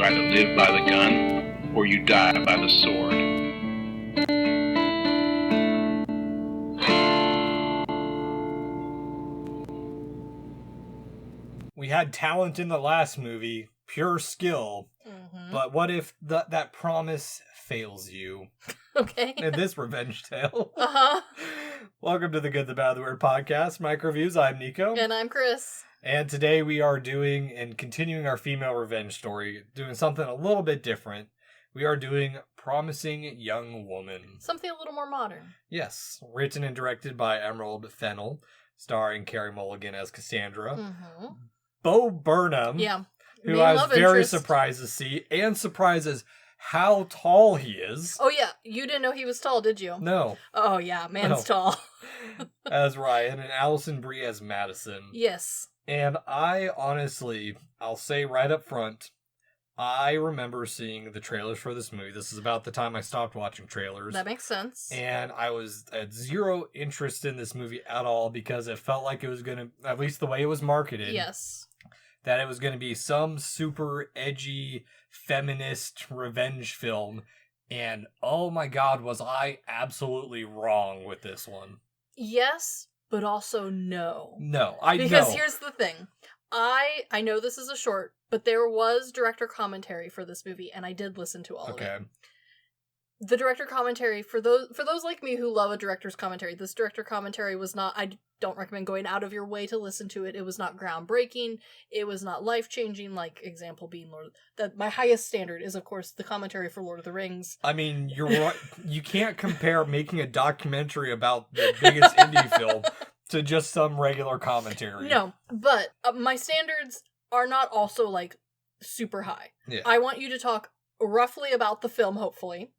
You either live by the gun or you die by the sword. We had talent in the last movie, pure skill, but what if that promise fails you? Okay. In this revenge tale. Uh-huh. Welcome to the Good, the Bad, the Weird podcast, MicroViews. I'm Nicho. And I'm Chris. And today we are doing and continuing our female revenge story, doing something a little bit different. We are doing Promising Young Woman. Something a little more modern. Yes. Written and directed by Emerald Fennell, starring Carey Mulligan as Cassandra. Mm-hmm. Bo Burnham. Yeah. Who I was very surprised to see, and surprised as how tall he is. Oh yeah, you didn't know he was tall, did you? No. Oh yeah, man's tall. As Ryan, and Allison Brie as Madison. Yes. And I honestly, I'll say right up front, I remember seeing the trailers for this movie. This is about the time I stopped watching trailers. That makes sense. And I had zero interest in this movie at all because it felt like it was going to, at least the way it was marketed. Yes. That it was going to be some super edgy, feminist revenge film. And oh my god, was I absolutely wrong with this one. Yes, but also no. No, Because here's the thing. I know this is a short, but there was director commentary for this movie, and I did listen to all of it. The director commentary, for those like me who love a director's commentary, this director commentary was not, I don't recommend going out of your way to listen to it. It was not groundbreaking. It was not life-changing, like example being my highest standard is, of course, the commentary for Lord of the Rings. I mean, you're right. You can't compare making a documentary about the biggest indie film to just some regular commentary. No, but my standards are not also, like, super high. Yeah. I want you to talk roughly about the film, hopefully.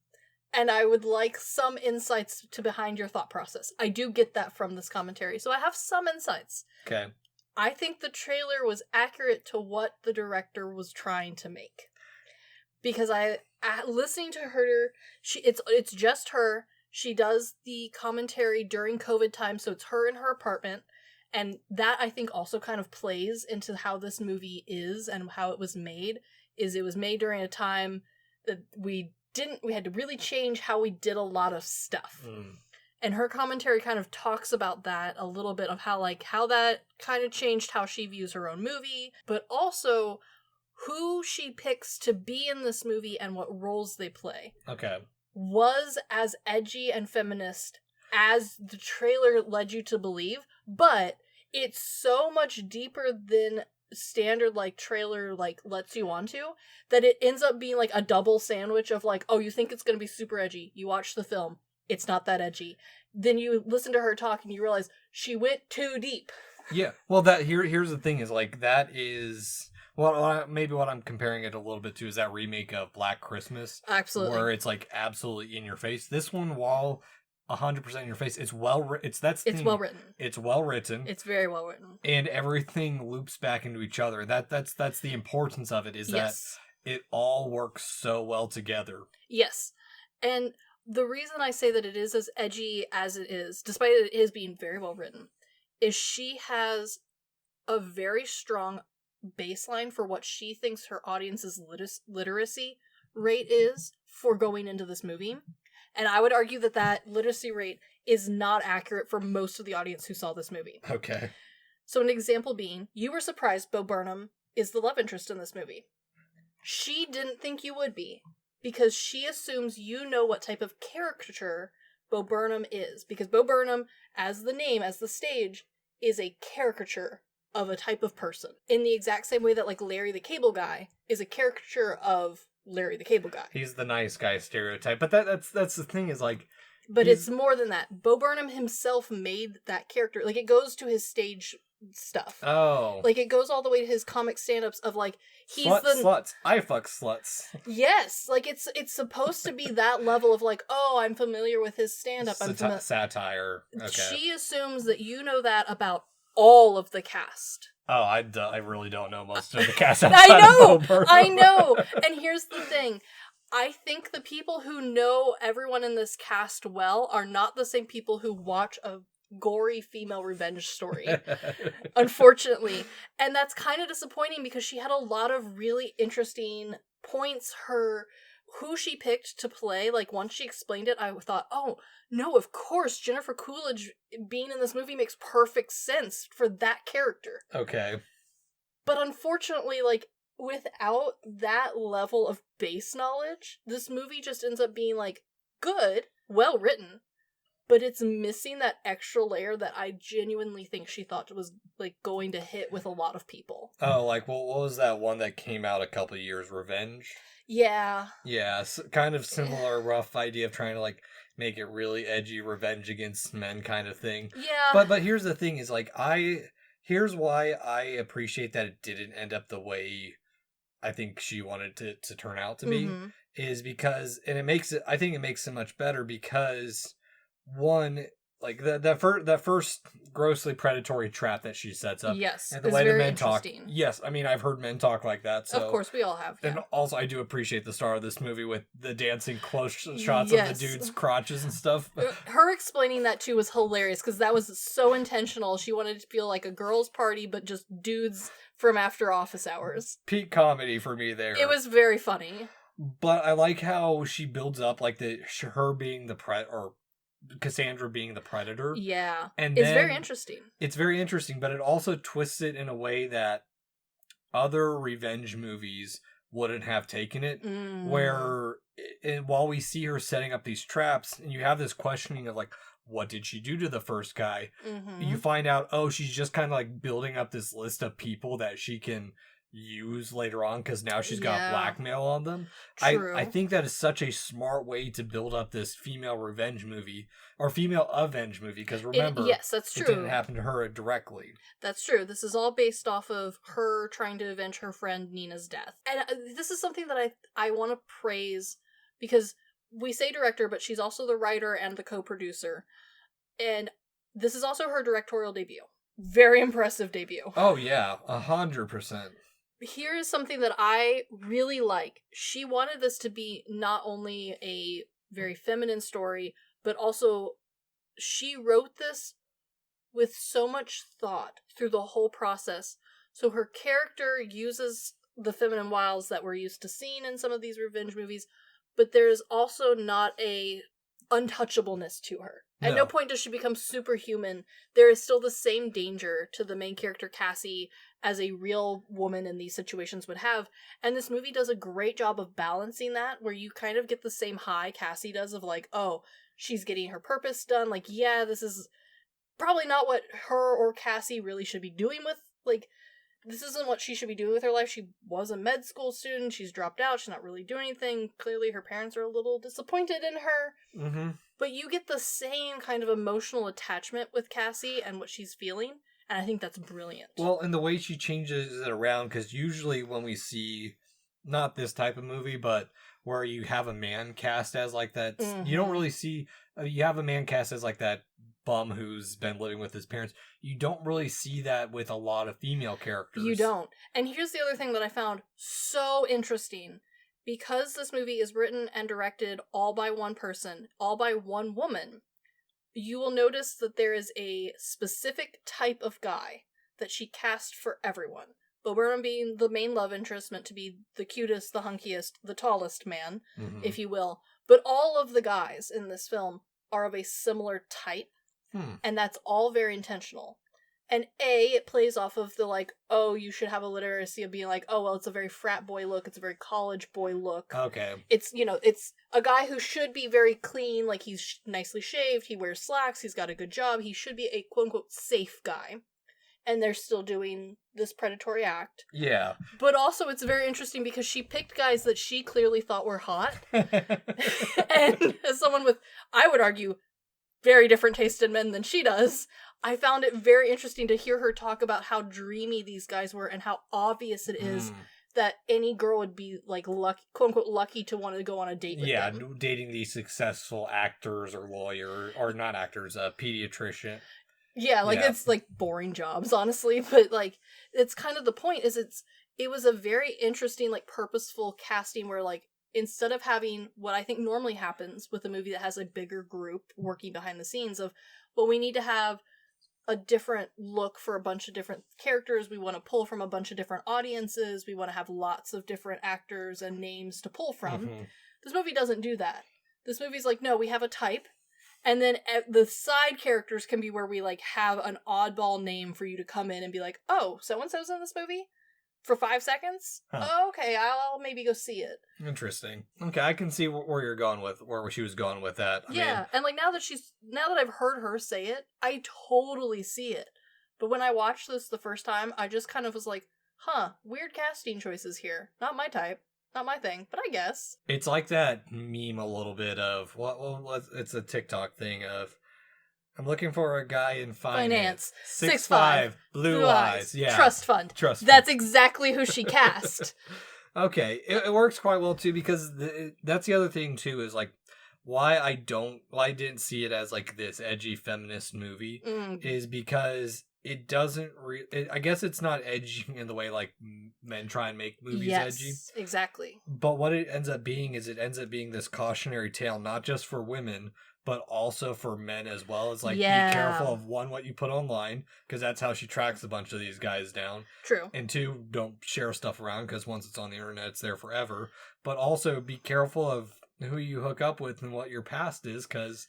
And I would like some insights to behind your thought process. I do get that from this commentary, so I have some insights. Okay. I think the trailer was accurate to what the director was trying to make. Because listening to her, it's just her. She does the commentary during COVID time, so it's her in her apartment. And that, I think, also kind of plays into how this movie is and how it was made. It was made during a time that we had to really change how we did a lot of stuff. And her commentary kind of talks about that a little bit, of how that kind of changed how she views her own movie, but also who she picks to be in this movie and what roles they play. Okay. Was as edgy and feminist as the trailer led you to believe, but it's so much deeper than standard trailer lets you on to, that it ends up being a double sandwich of oh, you think it's gonna be super edgy, you watch the film, it's not that edgy, then you listen to her talk and you realize she went too deep. Yeah, well, here's the thing is that is maybe what I'm comparing it a little bit to is that remake of Black Christmas. Absolutely. Where it's absolutely in your face. This one, while 100% in your face, it's well written. It's well written. It's well written. It's very well written. And everything loops back into each other. That's the importance of it, is that it all works so well together. Yes. And the reason I say that it is as edgy as it is, despite it is being very well written, is she has a very strong baseline for what she thinks her audience's literacy rate is for going into this movie. And I would argue that literacy rate is not accurate for most of the audience who saw this movie. Okay. So an example being, you were surprised Bo Burnham is the love interest in this movie. She didn't think you would be, because she assumes you know what type of caricature Bo Burnham is. Because Bo Burnham, as the name, as the stage, is a caricature of a type of person. In the exact same way that Larry the Cable Guy is a caricature of Larry the Cable Guy. He's the nice guy stereotype, but that's the thing is but it's more than that. Bo Burnham himself made that character. It goes to his stage stuff. Oh. It goes all the way to his comic stand-ups of he's sluts. I fuck sluts. Yes, it's supposed to be that level of oh, I'm familiar with his stand-up. Satire. Okay. She assumes that you know that about all of the cast. Oh, I really don't know most of the cast. I know. And here's the thing. I think the people who know everyone in this cast well are not the same people who watch a gory female revenge story, unfortunately. And that's kind of disappointing because she had a lot of really interesting points, who she picked to play, like, once she explained it, I thought, oh, no, of course, Jennifer Coolidge being in this movie makes perfect sense for that character. Okay. But unfortunately, like, without that level of base knowledge, this movie just ends up being, like, good, well written, but it's missing that extra layer that I genuinely think she thought was, like, going to hit with a lot of people. Oh, like, what was that one that came out a couple of years, Revenge? Yeah. Yeah, kind of similar rough idea of trying to, like, make it really edgy, revenge against men kind of thing. Yeah. But here's the thing is, like, here's why I appreciate that it didn't end up the way I think she wanted it to turn out to be, is because, and I think it makes it much better because, one, like, that first grossly predatory trap that she sets up. Yes, and the it's way the very men talk. interesting. Yes, I mean, I've heard men talk like that, so. Of course, we all have, yeah. And also, I do appreciate the star of this movie with the dancing close shots Yes. of the dude's crotches and stuff. Her explaining that, too, was hilarious, because that was so intentional. She wanted it to feel like a girls' party, but just dudes from after office hours. Peak comedy for me there. It was very funny. But I like how she builds up, like, her being or Cassandra being the predator. Yeah. And it's very interesting. It's very interesting, but it also twists it in a way that other revenge movies wouldn't have taken it, where while we see her setting up these traps, and you have this questioning of, like, what did she do to the first guy? You find out, oh, she's just kind of, like, building up this list of people that she can use later on because now she's got blackmail on them. True. I think that is such a smart way to build up this female revenge movie or female avenge movie, because remember, yes, that's true. It didn't happen to her directly. That's true. This is all based off of her trying to avenge her friend Nina's death. And this is something that I want to praise, because we say director, but she's also the writer and the co-producer. And this is also her directorial debut. Very impressive debut. Oh yeah, 100%. Here is something that I really like. She wanted this to be not only a very feminine story, but also she wrote this with so much thought through the whole process. So her character uses the feminine wiles that we're used to seeing in some of these revenge movies, but there's also not a untouchableness to her. At no point does she become superhuman. There is still the same danger to the main character, Cassie, as a real woman in these situations would have. And this movie does a great job of balancing that, where you kind of get the same high Cassie does of, like, oh, she's getting her purpose done. Like, yeah, this is probably not what her or Cassie really should be doing with, like, this isn't what she should be doing with her life. She was a med school student. She's dropped out. She's not really doing anything. Clearly, her parents are a little disappointed in her. But you get the same kind of emotional attachment with Cassie and what she's feeling, and I think that's brilliant. Well, and the way she changes it around, because usually when we see, not this type of movie, but where you have a man cast as like that, you don't really see, you have a man cast as like that bum who's been living with his parents. You don't really see that with a lot of female characters. You don't. And here's the other thing that I found so interesting. Because this movie is written and directed all by one person, all by one woman, you will notice that there is a specific type of guy that she cast for everyone. Oberon being the main love interest, meant to be the cutest, the hunkiest, the tallest man, if you will. But all of the guys in this film are of a similar type, and that's all very intentional. And it plays off of the, like, oh, you should have a literacy of being like, oh, well, it's a very frat boy look, it's a very college boy look. Okay. It's, you know, it's a guy who should be very clean, like, he's nicely shaved, he wears slacks, he's got a good job, he should be a quote-unquote safe guy. And they're still doing this predatory act. Yeah. But also, it's very interesting because she picked guys that she clearly thought were hot. And as someone with, I would argue, very different taste in men than she does, I found it very interesting to hear her talk about how dreamy these guys were and how obvious it is that any girl would be, like, lucky, quote-unquote, lucky to want to go on a date with them. Yeah, dating these successful actors or lawyer, or not actors, pediatrician. Yeah, like, it's, like, boring jobs, honestly, but, like, it's kind of the point, is it was a very interesting, like, purposeful casting where, like, instead of having what I think normally happens with a movie that has a bigger group working behind the scenes of, well, we need to have a different look for a bunch of different characters. We want to pull from a bunch of different audiences. We want to have lots of different actors and names to pull from. Mhm. This movie doesn't do that. This movie's like, no, we have a type, and then the side characters can be where we like have an oddball name for you to come in and be like, oh, so-and-so's in this movie? For 5 seconds? Huh. Oh, okay, I'll maybe go see it. Interesting. Okay, I can see where you're going with, where she was going with that. I mean, And like now that I've heard her say it, I totally see it. But when I watched this the first time, I just kind of was like, huh, weird casting choices here. Not my type. Not my thing, but I guess. it's like that meme a little bit of, it's a TikTok thing of, I'm looking for a guy in finance. 6'5", blue eyes. Yeah. Trust fund. That's exactly who she cast. Okay, it works quite well too, because that's the other thing too, is like why I didn't see it as like this edgy feminist movie is because it doesn't I guess it's not edgy in the way like men try and make movies edgy. Yes, exactly. But what it ends up being is this cautionary tale, not just for women, but also for men as well. It's like, be careful of one, what you put online, because that's how she tracks a bunch of these guys down. True. And two, don't share stuff around, because once it's on the internet, it's there forever. But also be careful of who you hook up with and what your past is, because,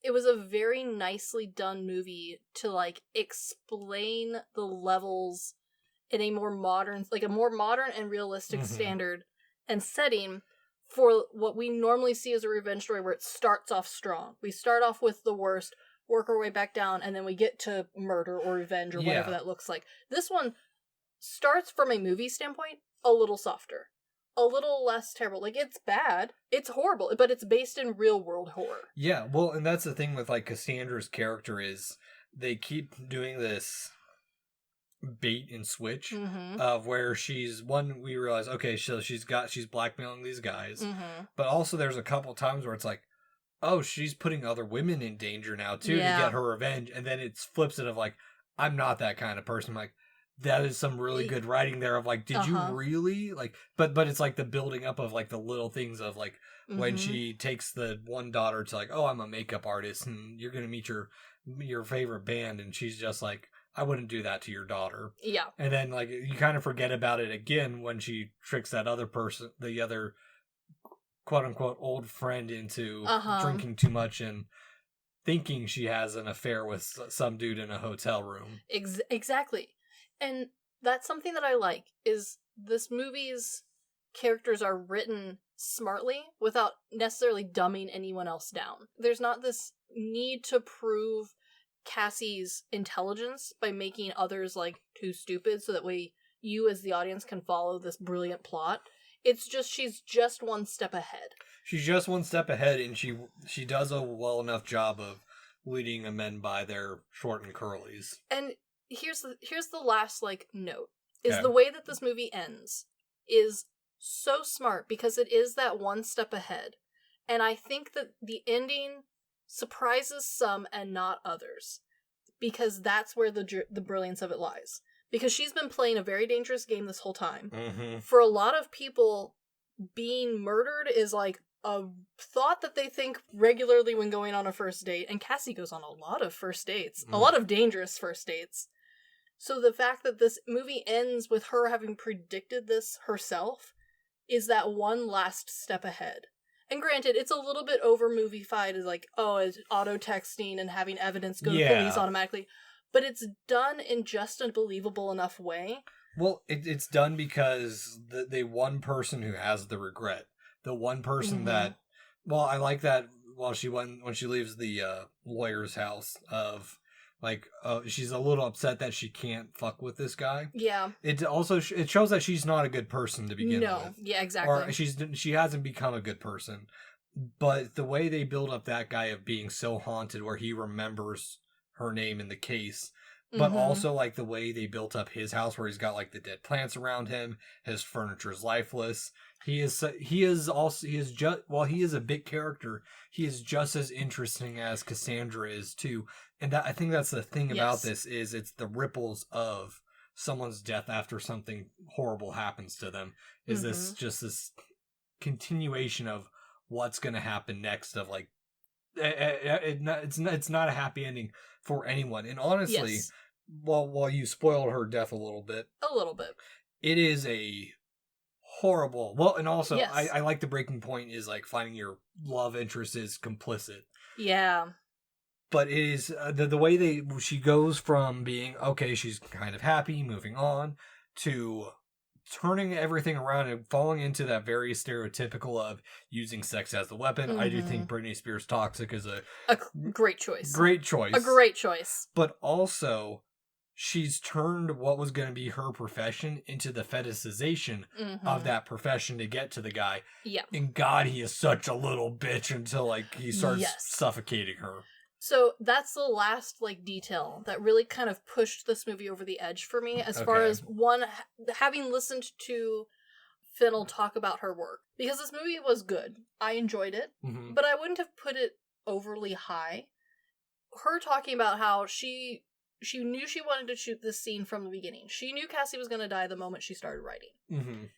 it was a very nicely done movie to like explain the levels in a more modern and realistic standard and setting for what we normally see as a revenge story, where it starts off strong. We start off with the worst, work our way back down, and then we get to murder or revenge or whatever that looks like. This one starts from a movie standpoint a little softer, a little less terrible. Like, it's bad, it's horrible, but it's based in real world horror. Yeah, well, and that's the thing with like Cassandra's character is they keep doing this bait and switch of where we realize, okay, so she's blackmailing these guys, but also there's a couple times where it's like, oh, she's putting other women in danger now too to get her revenge, and then it flips it of like, I'm not that kind of person. I'm like, that is some really good writing there of like, did you really like, but it's like the building up of like the little things of like when she takes the one daughter to like, oh, I'm a makeup artist and you're gonna meet your favorite band, and she's just like, I wouldn't do that to your daughter. Yeah. And then like you kind of forget about it again when she tricks that other person, the other quote unquote old friend, into drinking too much and thinking she has an affair with some dude in a hotel room. Exactly. And that's something that I like, is this movie's characters are written smartly without necessarily dumbing anyone else down. There's not this need to prove Cassie's intelligence by making others like too stupid so that way you as the audience can follow this brilliant plot. It's just she's just one step ahead. She's just one step ahead, and she does a well enough job of leading the men by their short and curlies. And here's the last like note is the way that this movie ends is so smart because it is that one step ahead. And I think that the ending surprises some and not others, because that's where the brilliance of it lies. Because she's been playing a very dangerous game this whole time. For a lot of people, being murdered is like a thought that they think regularly when going on a first date, and Cassie goes on a lot of first dates, a lot of dangerous first dates. So the fact that this movie ends with her having predicted this herself is that one last step ahead. And granted, it's a little bit over movie-fied as like, oh, it's auto-texting and having evidence go to police automatically. But it's done in just a believable enough way. Well, it's done because the one person who has the regret, the one person that, well, I like that when she leaves the lawyer's house of, like, she's a little upset that she can't fuck with this guy. Yeah. It also it shows that she's not a good person to begin with. No, yeah, exactly. Or she hasn't become a good person. But the way they build up that guy of being so haunted where he remembers her name in the case, but also like the way they built up his house where he's got like the dead plants around him, his furniture's lifeless. He is just, while he is a big character, he is just as interesting as Cassandra is too. And I think that's the thing about this is it's the ripples of someone's death after something horrible happens to them. Is this just this continuation of what's going to happen next, of like It's not a happy ending for anyone. And honestly, Yes. while you spoiled her death a little bit, it is a horrible. Well, and also Yes. I like the breaking point is like finding your love interest is complicit. Yeah. But it is the way she goes from being okay, she's kind of happy, moving on, to turning everything around and falling into that very stereotypical of using sex as the weapon. I do think Britney Spears' Toxic is a great choice. Great choice. A great choice. But also, she's turned what was going to be her profession into the fetishization of that profession to get to the guy. Yeah. And God, he is such a little bitch until like he starts suffocating her. So that's the last like detail that really kind of pushed this movie over the edge for me as far as one, having listened to Fennel talk about her work. Because this movie was good. I enjoyed it, but I wouldn't have put it overly high. Her talking about how she knew she wanted to shoot this scene from the beginning. She knew Cassie was going to die the moment she started writing.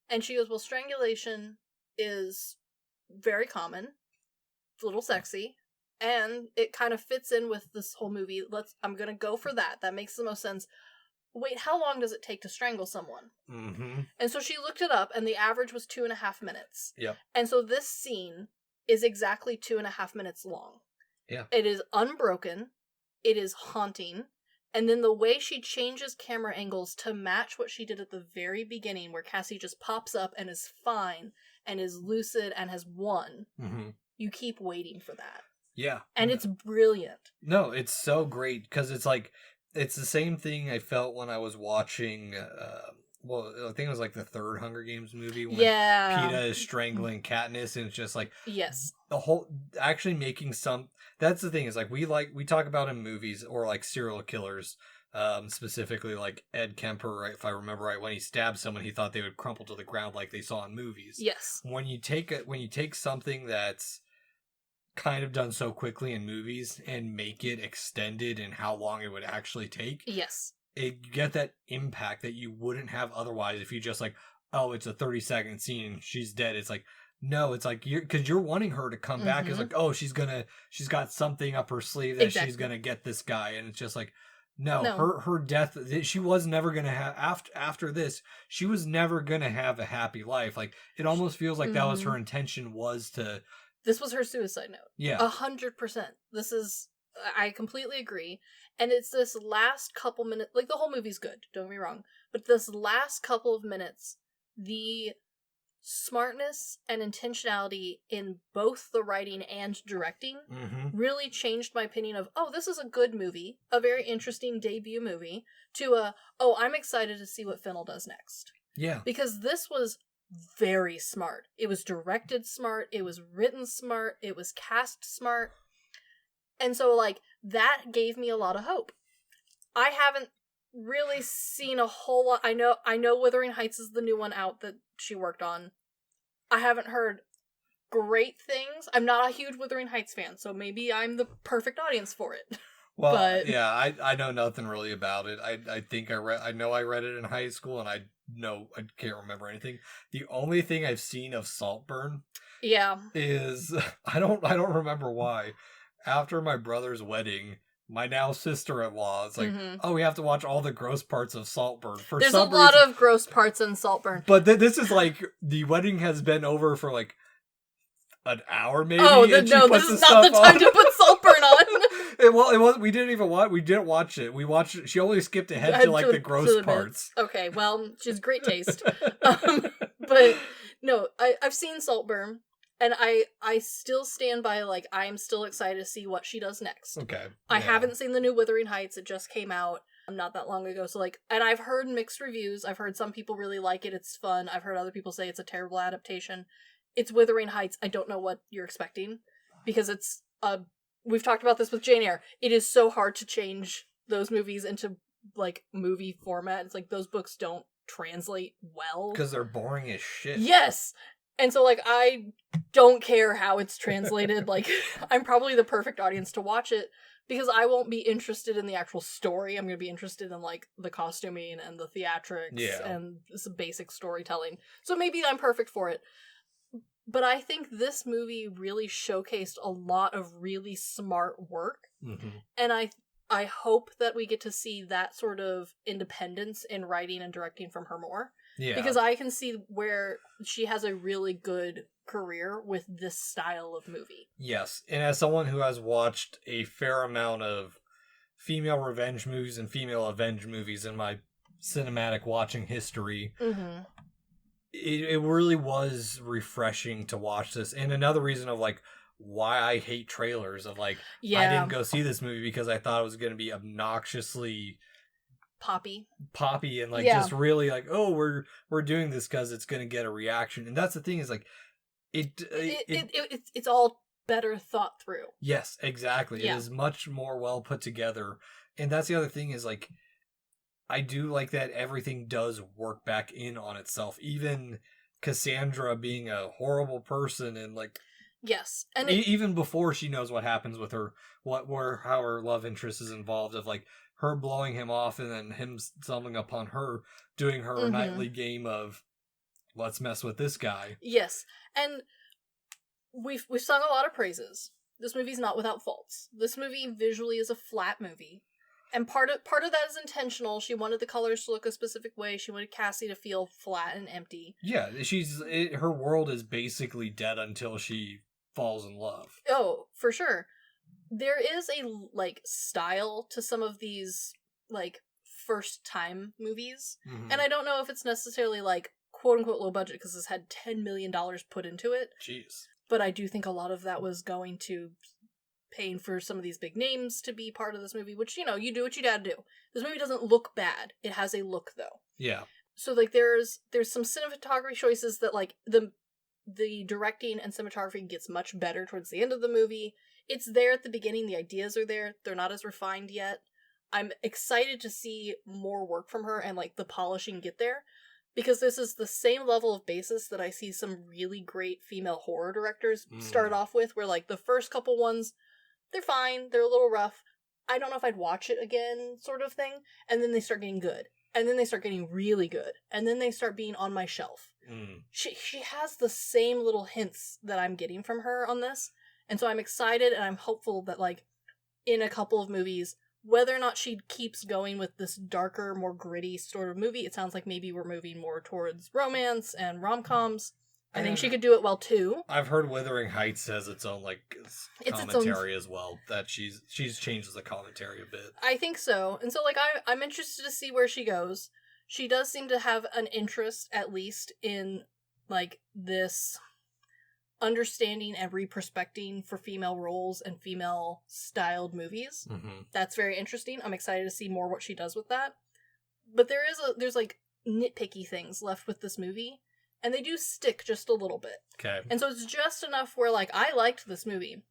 And she goes, well, strangulation is very common, a little sexy, and it kind of fits in with this whole movie. I'm going to go for that. That makes the most sense. Wait, how long does it take to strangle someone? And so she looked it up, and the average was 2.5 minutes. Yep. And so this scene is exactly 2.5 minutes long. Yeah. It is unbroken. It is haunting. And then the way she changes camera angles to match what she did at the very beginning, where Cassie just pops up and is fine and is lucid and has won. You keep waiting for that. Yeah. And it's brilliant. No, it's so great because it's like, it's the same thing I felt when I was watching, well, I think it was like the third Hunger Games movie when PETA is strangling Katniss, and it's just like, the whole, actually making some, that's the thing is like, we talk about in movies or like serial killers, specifically like Ed Kemper, right? If I remember right, when he stabbed someone, he thought they would crumple to the ground like they saw in movies. Yes. When you take something that's kind of done so quickly in movies and make it extended in how long it would actually take. Yes. You get that impact that you wouldn't have otherwise if you just like, oh, it's a 30-second scene, she's dead. It's like, no, it's like, because you're wanting her to come back. It's like, oh, she's got something up her sleeve that she's gonna get this guy. And it's just like, no. her death, she was never gonna have, after this, she was never gonna have a happy life. Like, it almost feels like that was her intention, was to, this was her suicide note. Yeah. 100%. This is, I completely agree. And it's this last couple minutes, like the whole movie's good, don't get me wrong, but this last couple of minutes, the smartness and intentionality in both the writing and directing really changed my opinion of, oh, this is a good movie, a very interesting debut movie, to oh, I'm excited to see what Fennel does next. Yeah. Because this was very smart. It was directed smart, it was written smart, it was cast smart. And so, like, that gave me a lot of hope. I haven't really seen a whole lot. I know Wuthering Heights is the new one out that she worked on. I haven't heard great things. I'm not a huge Wuthering Heights fan, so maybe I'm the perfect audience for it. Well, but yeah, I know nothing really about it. I think I know I read it in high school, and I can't remember anything. The only thing I've seen of Saltburn, is I don't remember why. After my brother's wedding, my now sister-in-law is like, oh, we have to watch all the gross parts of Saltburn. There's a lot of gross parts in Saltburn. But this is like, the wedding has been over for like an hour maybe. Oh, this is not the time to put Saltburn on. It was. We didn't watch it. We watched it. She only skipped ahead to like the gross parts. Okay, well, she has great taste. But no, I've seen Saltburn. And I still stand by, like, I'm still excited to see what she does next. Okay. I haven't seen the new Wuthering Heights. It just came out not that long ago. So, like, and I've heard mixed reviews. I've heard some people really like it. It's fun. I've heard other people say it's a terrible adaptation. It's Wuthering Heights. I don't know what you're expecting. Because it's, we've talked about this with Jane Eyre. It is so hard to change those movies into, like, movie format. It's like, those books don't translate well. Because they're boring as shit. Yes! And so, like, I don't care how it's translated. Like, I'm probably the perfect audience to watch it because I won't be interested in the actual story. I'm going to be interested in, like, the costuming and the theatrics and some basic storytelling. So maybe I'm perfect for it. But I think this movie really showcased a lot of really smart work. Mm-hmm. And I hope that we get to see that sort of independence in writing and directing from her more. Yeah. Because I can see where she has a really good career with this style of movie. Yes. And as someone who has watched a fair amount of female revenge movies and female avenge movies in my cinematic watching history, Mm-hmm. it really was refreshing to watch this. And another reason of like why I hate trailers of like I didn't go see this movie because I thought it was going to be obnoxiously poppy and like just really like, oh, we're doing this because it's going to get a reaction. And that's the thing is like it's all better thought through. Yes, exactly. Yeah. It is much more well put together. And that's the other thing is like I do like that everything does work back in on itself. Even Cassandra being a horrible person and like yes, and even before she knows what happens with her, how her love interest is involved of like her blowing him off and then him stumbling upon her doing her nightly game of let's mess with this guy. Yes, and we've sung a lot of praises. This movie's not without faults. This movie visually is a flat movie. And part of that is intentional. She wanted the colors to look a specific way. She wanted Cassie to feel flat and empty. Yeah, her world is basically dead until she falls in love. Oh, for sure. There is a like style to some of these like first time movies. Mm-hmm. And I don't know if it's necessarily like quote unquote low budget because this had $10 million put into it. Jeez. But I do think a lot of that was going to paying for some of these big names to be part of this movie, which, you know, you do what you gotta do. This movie doesn't look bad. It has a look, though. Yeah. So, like, there's some cinematography choices that, like, the directing and cinematography gets much better towards the end of the movie. It's there at the beginning. The ideas are there. They're not as refined yet. I'm excited to see more work from her and, like, the polishing get there. Because this is the same level of basis that I see some really great female horror directors start off with, where, like, the first couple ones, they're fine, they're a little rough, I don't know if I'd watch it again, sort of thing, and then they start getting good, and then they start getting really good, and then they start being on my shelf. She has the same little hints that I'm getting from her on this, and so I'm excited, and I'm hopeful that, like, in a couple of movies, whether or not she keeps going with this darker, more gritty sort of movie, it sounds like maybe we're moving more towards romance and rom-coms. I think she could do it well too. I've heard Wuthering Heights has its own like commentary as well. That she's changed the commentary a bit. I think so, and so like I'm interested to see where she goes. She does seem to have an interest, at least, in like this understanding and reprospecting for female roles and female styled movies. Mm-hmm. That's very interesting. I'm excited to see more what she does with that. But there's like nitpicky things left with this movie. And they do stick just a little bit. Okay. And so it's just enough where, like, I liked this movie.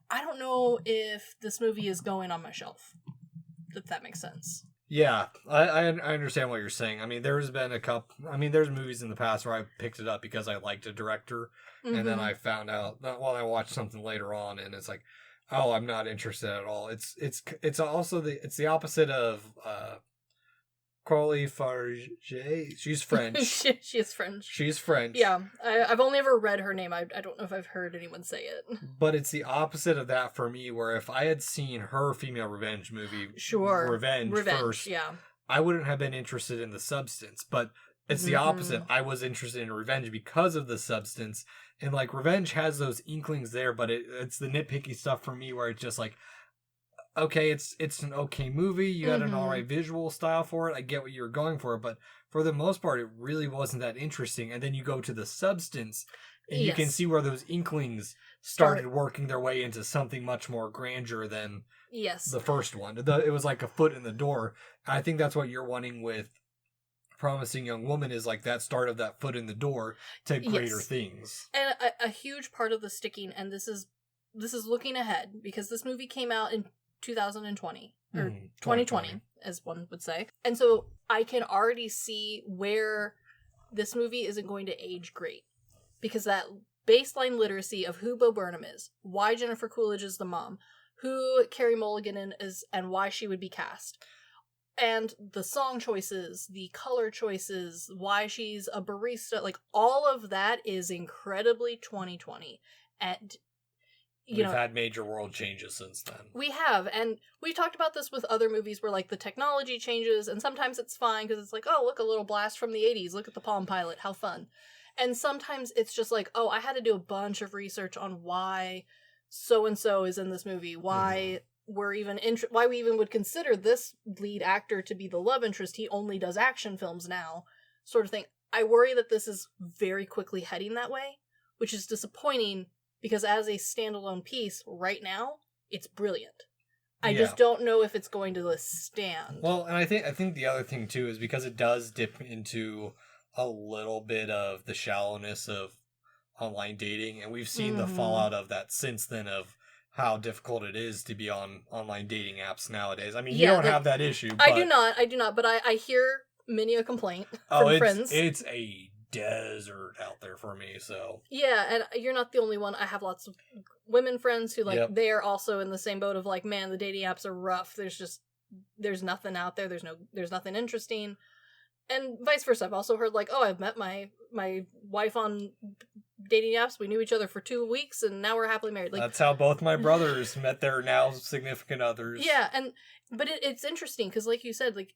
I don't know if this movie is going on my shelf. If that makes sense. Yeah, I understand what you're saying. I mean, there's been there's movies in the past where I picked it up because I liked a director. Mm-hmm. And then I found out, I watched something later on, and it's like, oh, I'm not interested at all. It's also the opposite of... Chloe Farge. She's French. She is French. She's French. Yeah. I've only ever read her name. I don't know if I've heard anyone say it. But it's the opposite of that for me, where if I had seen her female revenge movie, Revenge first, yeah, I wouldn't have been interested in the substance. But it's the opposite. I was interested in Revenge because of the substance. And like Revenge has those inklings there, but it's the nitpicky stuff for me where it's just like, okay, it's an okay movie. You had an alright visual style for it. I get what you're going for, but for the most part, it really wasn't that interesting. And then you go to the substance, and you can see where those inklings started working their way into something much more grandeur than the first one. It was like a foot in the door. I think that's what you're wanting with Promising Young Woman, is like that start of that foot in the door to greater things. And a huge part of the sticking, and this is looking ahead, because this movie came out in 2020 or 2020 as one would say, and so I can already see where this movie isn't going to age great, because that baseline literacy of who Bo Burnham is, why Jennifer Coolidge is the mom, who Carey Mulligan is, and why she would be cast, And the song choices, the color choices, why she's a barista, like all of that is incredibly 2020. And We've had major world changes since then. We have, and we talked about this with other movies where, like, the technology changes, and sometimes it's fine because it's like, oh, look, a little blast from the 80s, look at the Palm Pilot, how fun. And sometimes it's just like, oh, I had to do a bunch of research on why so-and-so is in this movie, why we even would consider this lead actor to be the love interest, he only does action films now, sort of thing. I worry that this is very quickly heading that way, which is disappointing, because as a standalone piece, right now, it's brilliant. I just don't know if it's going to stand. Well, and I think the other thing, too, is because it does dip into a little bit of the shallowness of online dating, and we've seen the fallout of that since then, of how difficult it is to be on online dating apps nowadays. I mean, you don't have that issue. But... I do not, but I hear many a complaint from friends. It's a desert out there for me, so yeah, and you're not the only one. I have lots of women friends who they are also in the same boat of like, man, the dating apps are rough. There's nothing out there. There's nothing interesting, and vice versa. I've also heard like, oh, I've met my wife on dating apps. We knew each other for 2 weeks, and now we're happily married. Like, that's how both my brothers met their now significant others. Yeah, but it's interesting because, like you said, like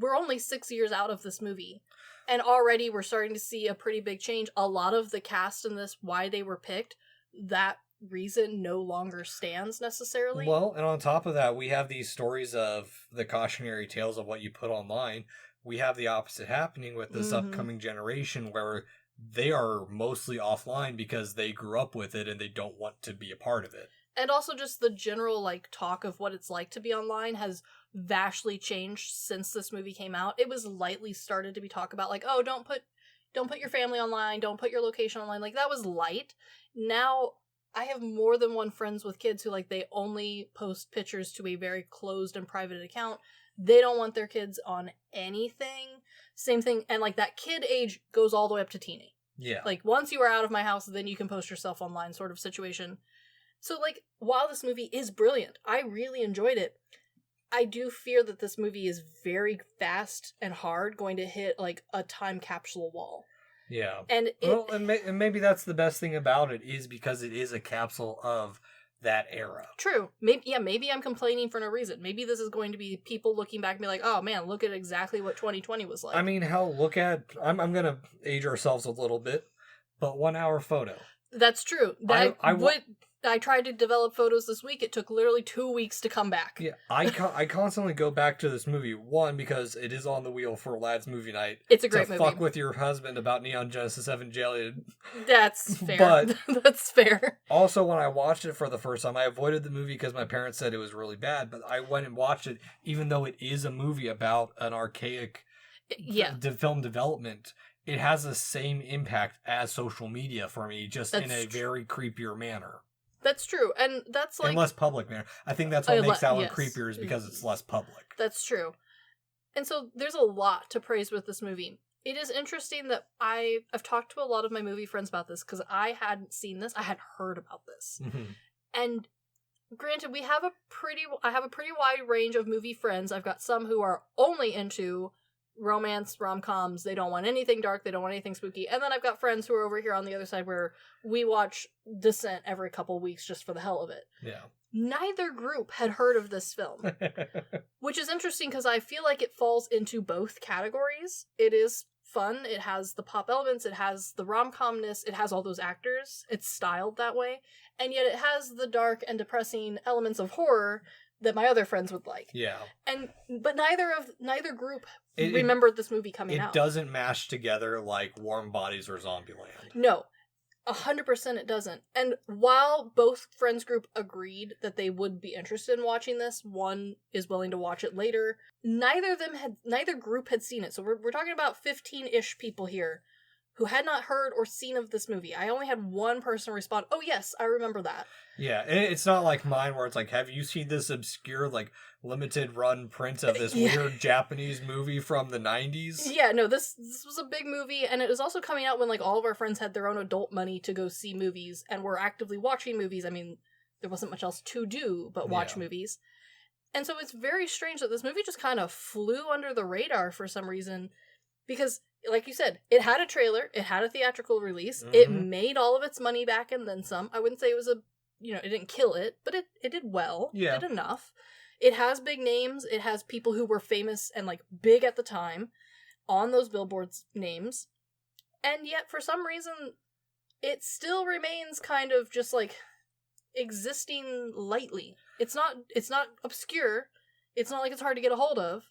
we're only 6 years out of this movie. And already we're starting to see a pretty big change. A lot of the cast in this, why they were picked, that reason no longer stands necessarily. Well, and on top of that, we have these stories of the cautionary tales of what you put online. We have the opposite happening with this upcoming generation where they are mostly offline because they grew up with it and they don't want to be a part of it. And also just the general like talk of what it's like to be online has vastly changed since this movie came out. It was lightly started to be talked about like, oh, don't put your family online, don't put your location online. Like that was light. Now I have more than one friends with kids who like they only post pictures to a very closed and private account. They don't want their kids on anything. Same thing, and like that kid age goes all the way up to teeny. Yeah. Like once you are out of my house, then you can post yourself online sort of situation. So, like, while this movie is brilliant, I really enjoyed it, I do fear that this movie is very fast and hard going to hit, like, a time capsule wall. Yeah. And and maybe that's the best thing about it, is because it is a capsule of that era. True. Maybe I'm complaining for no reason. Maybe this is going to be people looking back and be like, oh, man, look at exactly what 2020 was like. I mean, look at... I'm going to age ourselves a little bit, but 1 hour photo. That's true. I tried to develop photos this week. It took literally 2 weeks to come back. Yeah, I constantly go back to this movie. One, because it is on the wheel for Lad's movie night. It's a great movie. Fuck with your husband about Neon Genesis Evangelion. That's fair. But that's fair. Also, when I watched it for the first time, I avoided the movie because my parents said it was really bad. But I went and watched it, even though it is a movie about an archaic film development. It has the same impact as social media for me, just in a very creepier manner. That's true, and that's like... in less public manner. I think that's what makes that one creepier, is because it's less public. That's true. And so there's a lot to praise with this movie. It is interesting that I've talked to a lot of my movie friends about this, because I hadn't seen this, I had heard about this. Mm-hmm. And granted, I have a pretty wide range of movie friends. I've got some who are only into romance, rom-coms, they don't want anything dark, they don't want anything spooky. And then I've got friends who are over here on the other side where we watch Descent every couple weeks just for the hell of it. Yeah. Neither group had heard of this film. Which is interesting because I feel like it falls into both categories. It is fun, it has the pop elements, it has the rom-comness, it has all those actors, it's styled that way, and yet it has the dark and depressing elements of horror that my other friends would like. Yeah. But neither group remembered this movie coming out. It doesn't mash together like Warm Bodies or Zombieland. No. 100% it doesn't. And while both friends group agreed that they would be interested in watching this, one is willing to watch it later, neither group had seen it. So we're talking about 15-ish people here who had not heard or seen of this movie. I only had one person respond, oh yes, I remember that. Yeah, it's not like mine where it's like, have you seen this obscure, like, limited run print of this weird Japanese movie from the 90s? Yeah, no, this was a big movie, and it was also coming out when, like, all of our friends had their own adult money to go see movies, and were actively watching movies. I mean, there wasn't much else to do but watch movies. And so it's very strange that this movie just kind of flew under the radar for some reason, because, like you said, it had a trailer, it had a theatrical release, it made all of its money back and then some. I wouldn't say it was it didn't kill it, but it did well. Yeah. It did enough. It has big names, it has people who were famous and, like, big at the time on those billboards names, and yet, for some reason, it still remains kind of just, like, existing lightly. It's not obscure. It's not like it's hard to get a hold of.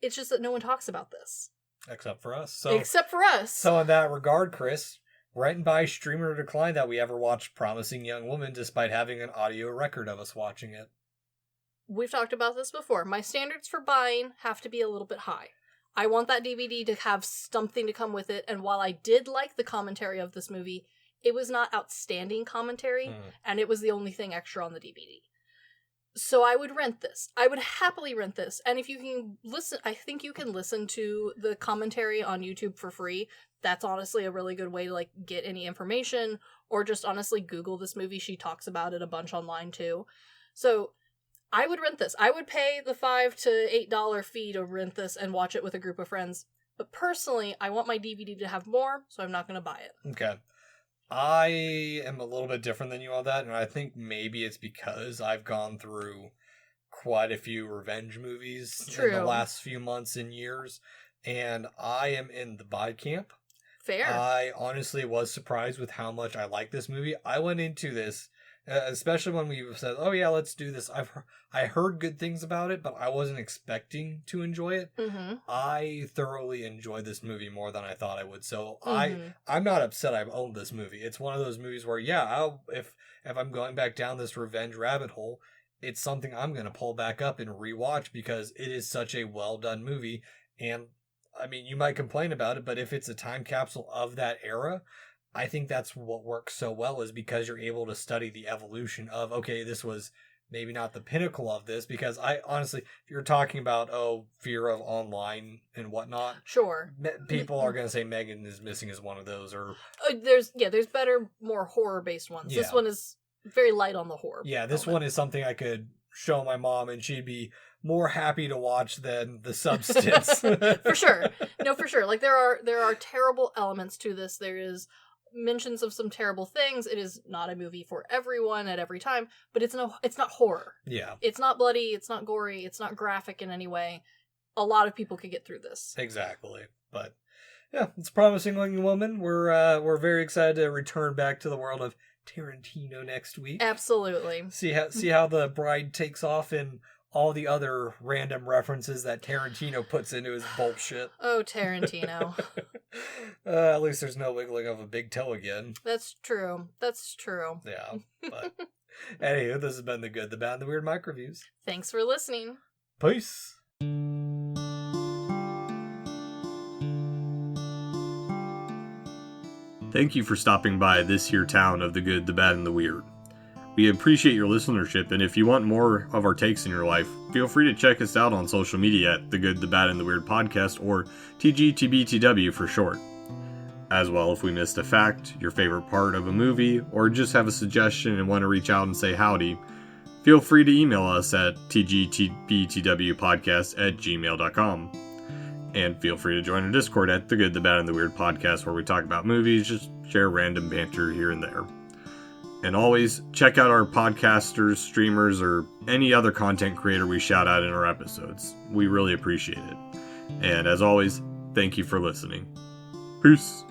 It's just that no one talks about this. Except for us. So in that regard, Chris, rent and buy, stream or decline that we ever watched Promising Young Woman despite having an audio record of us watching it. We've talked about this before. My standards for buying have to be a little bit high. I want that DVD to have something to come with it, and while I did like the commentary of this movie, it was not outstanding commentary, and it was the only thing extra on the DVD. So I would rent this. I would happily rent this. And if you can listen, I think you can listen to the commentary on YouTube for free. That's honestly a really good way to, like, get any information, or just honestly Google this movie. She talks about it a bunch online too. So I would rent this. I would pay the $5 to $8 fee to rent this and watch it with a group of friends. But personally, I want my DVD to have more, so I'm not going to buy it. Okay. I am a little bit different than you on that, and I think maybe it's because I've gone through quite a few revenge movies in the last few months and years, and I am in the buy camp. Fair. I honestly was surprised with how much I like this movie. I went into this, especially when we said, oh yeah, let's do this. I heard good things about it, but I wasn't expecting to enjoy it. I thoroughly enjoyed this movie more than I thought I would. So I'm not upset I've owned this movie. It's one of those movies where, yeah, if I'm going back down this revenge rabbit hole, it's something I'm going to pull back up and rewatch because it is such a well done movie. And I mean, you might complain about it, but if it's a time capsule of that era, I think that's what works so well, is because you're able to study the evolution of, okay, this was maybe not the pinnacle of this, because I honestly, if you're talking about, fear of online and whatnot, sure, people are going to say Megan is Missing is one of those, or there's better, more horror based ones. This one is very light on the horror. Yeah, this one is something I could show my mom and she'd be more happy to watch than The Substance. For sure. No, for sure. Like, there are terrible elements to this. There is mentions of some terrible things. It is not a movie for everyone at every time, but it's not horror. Yeah. It's not bloody, it's not gory, it's not graphic in any way. A lot of people could get through this. Exactly. But yeah, it's Promising Young Woman. We're very excited to return back to the world of Tarantino next week. Absolutely. See how The Bride takes off in all the other random references that Tarantino puts into his bullshit. Oh, Tarantino. At least there's no wiggling of a big toe again. That's true. Yeah, but anywho, this has been The Good, the Bad, and the Weird MicroViews. Thanks for listening. Peace. Thank you for stopping by this here town of the good, the bad, and the weird. We appreciate your listenership, and if you want more of our takes in your life, feel free to check us out on social media at The Good, the Bad, and the Weird Podcast, or TGTBTW for short. As well, if we missed a fact, your favorite part of a movie, or just have a suggestion and want to reach out and say howdy, feel free to email us at tgtbtwpodcast@gmail.com. And feel free to join our Discord at The Good, the Bad, and the Weird Podcast, where we talk about movies, just share random banter here and there. And always, check out our podcasters, streamers, or any other content creator we shout out in our episodes. We really appreciate it. And as always, thank you for listening. Peace!